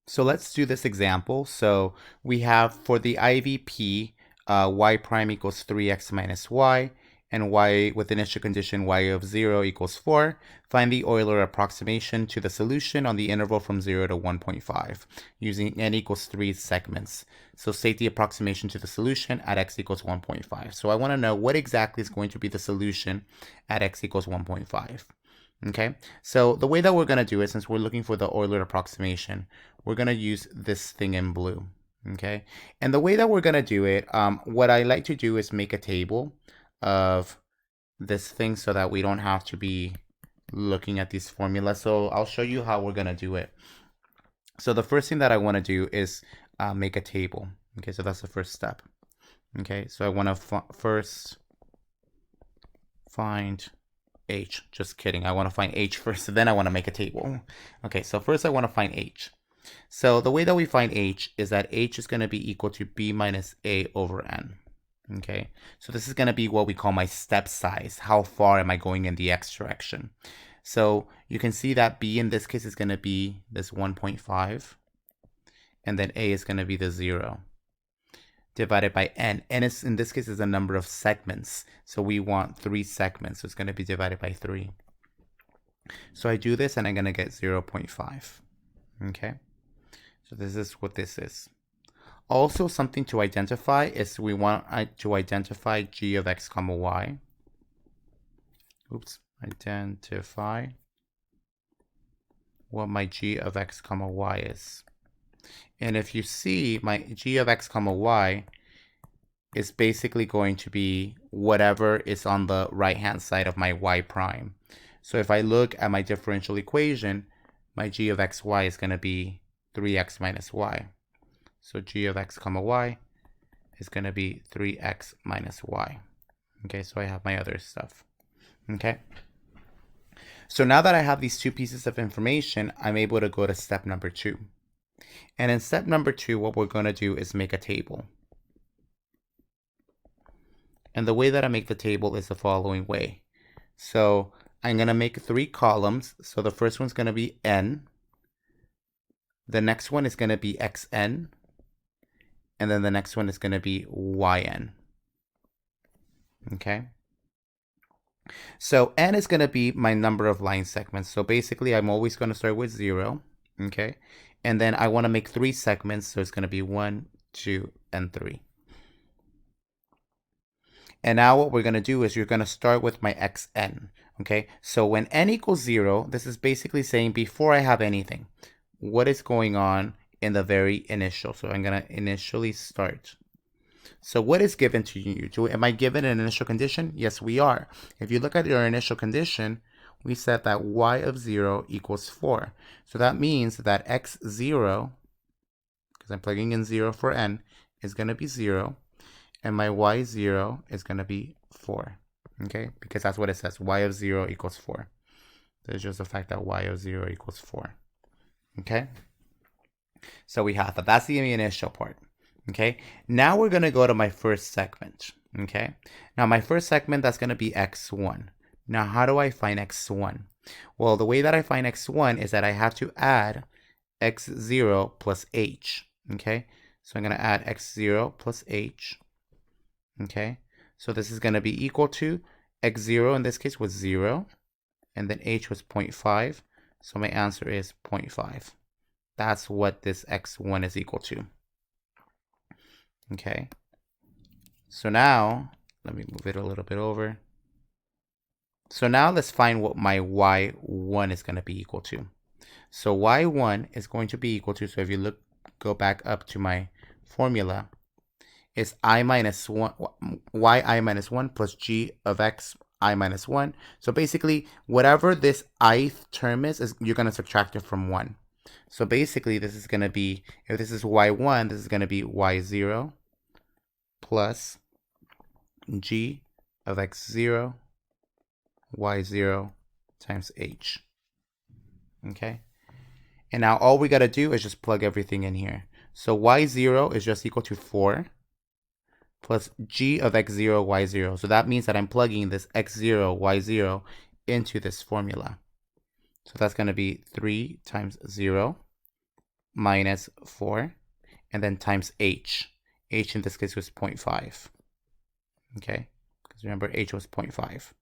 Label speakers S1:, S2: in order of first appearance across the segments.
S1: So let's do this example. So we have for the IVP, y prime equals 3x minus y, and y with initial condition y of 0 equals 4. Find the Euler approximation to the solution on the interval from 0 to 1.5 using n equals 3 segments. So state the approximation to the solution at x equals 1.5. So I want to know what exactly is going to be the solution at x equals 1.5. Okay, so the way that we're going to do it, since we're looking for the Euler approximation, we're going to use this thing in blue. Okay, and the way that we're going to do it, what I like to do is make a table of this thing so that we don't have to be looking at these formulas. So I'll show you how we're going to do it. So the first thing that I want to do is make a table. Okay, so that's the first step. Okay, so I want to first find h. Just kidding. I want to find h first, then I want to make a table. Okay, so first I want to find h. So the way that we find h is that h is going to be equal to b minus a over n. Okay, so this is going to be what we call my step size. How far am I going in the x direction? So you can see that b in this case is going to be this 1.5, and then a is going to be the 0 divided by n. N is, in this case, is a number of segments. So we want 3 segments. So it's going to be divided by 3. So I do this and I'm going to get 0.5. Okay. So this is what this is. Also, something to identify is we want to identify g of x comma y. Oops. Identify what my g of x comma y is. And if you see, my g of x comma y is basically going to be whatever is on the right-hand side of my y prime. So if I look at my differential equation, my g of xy is going to be 3x minus y. So g of x comma y is going to be 3x minus y. Okay, so I have my other stuff. Okay. So now that I have these two pieces of information, I'm able to go to step number 2. And in step number 2, what we're going to do is make a table. And the way that I make the table is the following way. So I'm going to make 3 columns. So the first one's going to be n. The next one is going to be xn. And then the next one is going to be yn. Okay. So n is going to be my number of line segments. So basically, I'm always going to start with 0. Okay. And then I want to make 3 segments, so it's going to be 1, 2, and 3. And now what we're going to do is you're going to start with my xn. Okay, so when n equals 0, this is basically saying before I have anything, what is going on in the very initial. So I'm going to initially start. So what is given to you? Am I given an initial condition? Yes, we are. If you look at your initial condition, we said that y of 0 equals 4. So that means that x0, because I'm plugging in 0 for n, is going to be 0. And my y0 is going to be 4. Okay? Because that's what it says. Y of 0 equals 4. There's just the fact that y of 0 equals 4. Okay? So we have that. That's the initial part. Okay? Now we're going to go to my first segment. Okay? Now my first segment, that's going to be x1. Now, how do I find x1? Well, the way that I find x1 is that I have to add x0 plus h. Okay? So I'm going to add x0 plus h. Okay? So this is going to be equal to x0 in this case was 0. And then h was 0.5. So my answer is 0.5. That's what this x1 is equal to. Okay? So now, let me move it a little bit over. So now let's find what my y1 is going to be equal to. So y1 is going to be equal to, so if you go back up to my formula, is y minus 1 plus g of x I minus 1. So basically, whatever this ith term is you're going to subtract it from 1. So basically, this is going to be, if this is y1, this is going to be y0 plus g of x0 y0 times h. Okay? And now all we got to do is just plug everything in here. So y0 is just equal to 4 plus g of x0 y0. So that means that I'm plugging this x0 y0 into this formula. So that's going to be 3 times 0 minus 4, and then times h. H in this case was 0.5. Okay, because remember h was 0.5.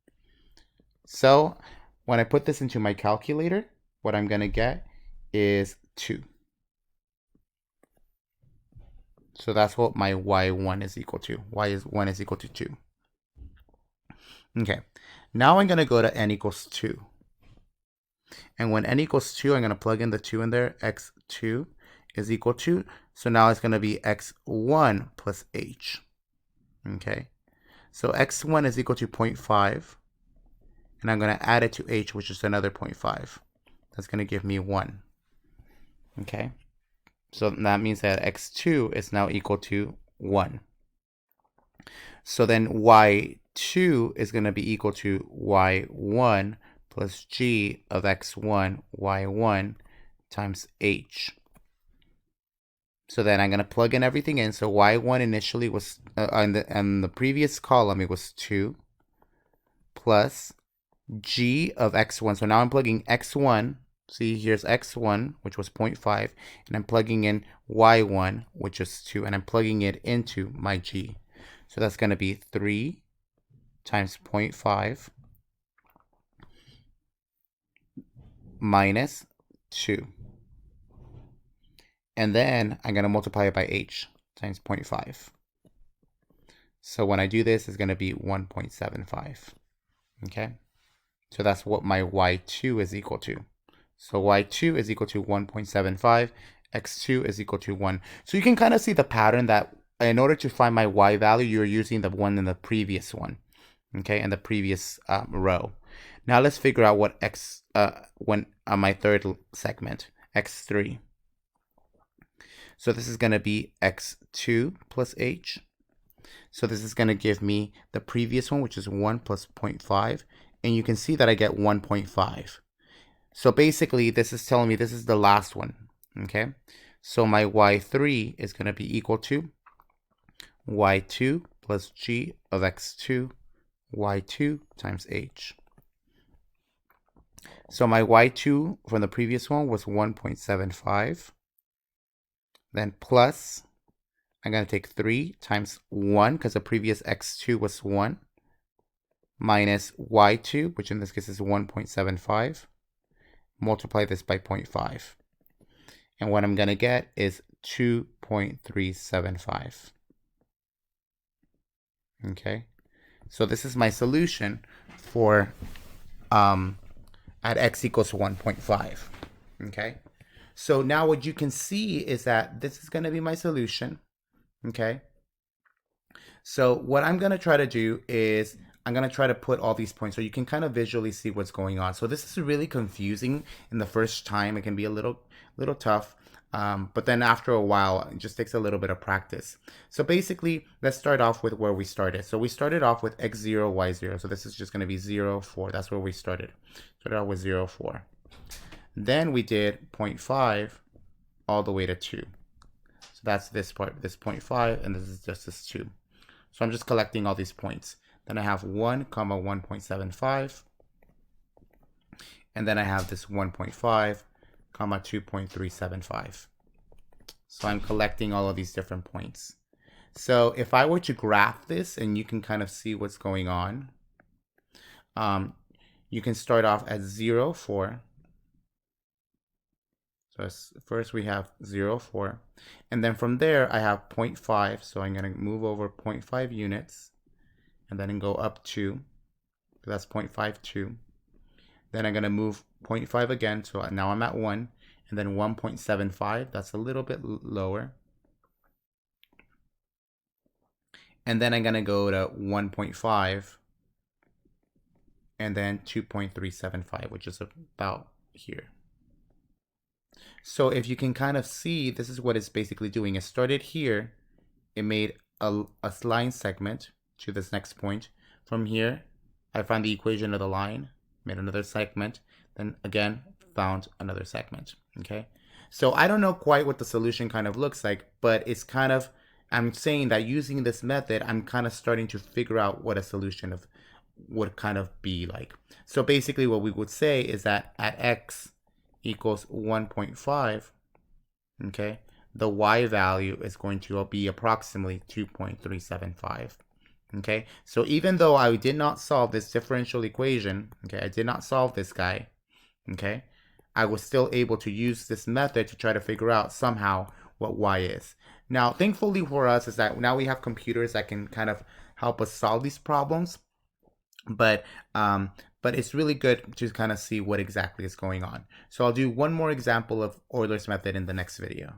S1: So when I put this into my calculator, what I'm going to get is 2. So that's what my y1 is equal to. y1 is equal to 2. Okay, now I'm going to go to n equals 2. And when n equals 2, I'm going to plug in the 2 in there. x2 is equal to, so now it's going to be x1 plus h. Okay, so x1 is equal to 0.5. And I'm going to add it to h, which is another 0.5. That's going to give me 1. Okay, so that means that x2 is now equal to 1. So then y2 is going to be equal to y1 plus g of x1, y1 times h. So then I'm going to plug in everything in. So y1 initially was, on the previous column, it was 2 plus g of x1. So now I'm plugging x1. See, here's x1, which was 0.5, and I'm plugging in y1, which is 2, and I'm plugging it into my g. So that's going to be 3 times 0.5 minus 2. And then I'm going to multiply it by h times 0.5. So when I do this, it's going to be 1.75. Okay? So that's what my y2 is equal to. So y2 is equal to 1.75, x2 is equal to 1. So you can kind of see the pattern that in order to find my y value, you're using the one in the previous one, okay, in the previous row. Now let's figure out what when on my third segment, x3. So this is going to be x2 plus h. So this is going to give me the previous one, which is 1 plus 0.5. And you can see that I get 1.5. So basically, this is telling me this is the last one, okay? So my y3 is going to be equal to y2 plus g of x2, y2 times h. So my y2 from the previous one was 1.75. Then plus, I'm going to take 3 times 1, because the previous x2 was 1, minus y2, which in this case is 1.75. Multiply this by 0.5. And what I'm going to get is 2.375. Okay, so this is my solution for at x equals 1.5. Okay, so now what you can see is that this is going to be my solution. Okay, so what I'm going to try to do is I'm going to try to put all these points so you can kind of visually see what's going on. So this is really confusing in the first time. It can be a little tough, but then after a while, it just takes a little bit of practice. So basically, let's start off with where we started. So we started off with x0, y0. So this is just going to be 0, 4. That's where we started. Started out with 0, 4. Then we did 0.5 all the way to 2. So that's this part, this 0.5, and this is just this 2. So I'm just collecting all these points. Then I have 1, 1.75. And then I have this 1.5, 2.375. So I'm collecting all of these different points. So if I were to graph this, and you can kind of see what's going on, you can start off at 0, 4. So first we have 0, 4. And then from there, I have 0.5. So I'm going to move over 0.5 units. And then go up 2. That's 0.52. Then I'm going to move 0.5 again. So now I'm at 1. And then 1.75. That's a little bit lower. And then I'm going to go to 1.5. And then 2.375, which is about here. So if you can kind of see, this is what it's basically doing. It started here. It made a line segment to this next point. From here, I found the equation of the line, made another segment, then again, found another segment, okay? So I don't know quite what the solution kind of looks like, but it's kind of, I'm saying that using this method, I'm kind of starting to figure out what a solution of would kind of be like. So basically what we would say is that at x equals 1.5, okay, the y value is going to be approximately 2.375. Okay, so even though I did not solve this differential equation, okay, I did not solve this guy, okay, I was still able to use this method to try to figure out somehow what y is. Now, thankfully for us is that now we have computers that can kind of help us solve these problems, but um, but it's really good to kind of see what exactly is going on. So I'll do one more example of Euler's method in the next video.